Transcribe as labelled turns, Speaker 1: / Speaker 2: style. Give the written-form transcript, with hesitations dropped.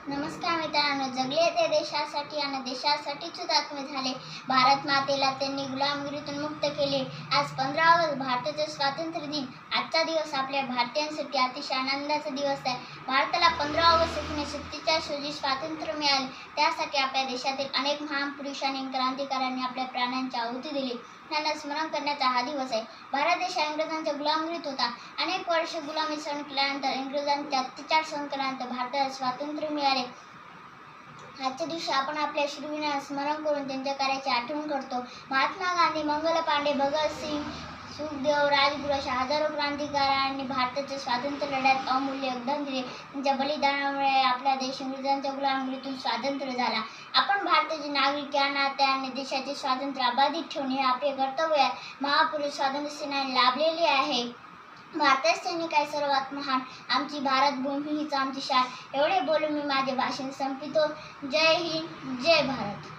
Speaker 1: नमस्कार मित्रांनो, जगले ते देशासाठी आणि देशासाठीच हुतात्मे झाले. भारत मातेला त्यांनी गुलामगिरीतून मुक्त केले. आज 15 ऑगस्ट भारताचे स्वातंत्र्य दिन. आजचा दिवस आपल्या भारतीयांसाठी अतिशय आनंदाचा दिवस आहे. भारताला 15 ऑगस्ट 1947 रोजी स्वातंत्र्य मिळाले. त्यासाठी आपल्या देशातील अनेक महान पुरुषांनी आणि क्रांतिकारकांनी आपल्या प्राणांची आहुती दिली. त्यांना स्मरण करण्याचा हा दिवस आहे. भारत देश इंग्रजांच्या गुलामगिरीत होता. अनेक वर्ष गुलामी सहन केल्यानंतर, इंग्रजांचे अत्याचार सहन केल्यानंतर भारताला स्वातंत्र्य मिळाले. आजच्या दिवशी आपण आपल्या शूरवीरांना स्मरण करून त्यांच्या कार्याची आठवण करतो. महात्मा गांधी, मंगल पांडे, भगतसिंग, सुखदेव, राजगुरू अशा हजारो क्रांतिकारकांनी भारताच्या स्वातंत्र्य लढ्यात अमूल्य योगदान दिले. त्यांच्या बलिदानामुळे आपला देश इंग्रजांच्या गुलामगिरीतून स्वातंत्र्य झाला. आपण भारताचे नागरिक या नात्याने देशाचे स्वातंत्र्य अबाधित ठेवणे हे आपले कर्तव्य आहे. महापुरुष स्वातंत्र्य सेनानी लाभलेले आहे. भारतीय सैनिक आहे सर्वात महान, आमची भारतभूमी हीच आमची शान. एवढे बोलून मी माझे भाषण संपवितो. जय हिंद, जय भारत.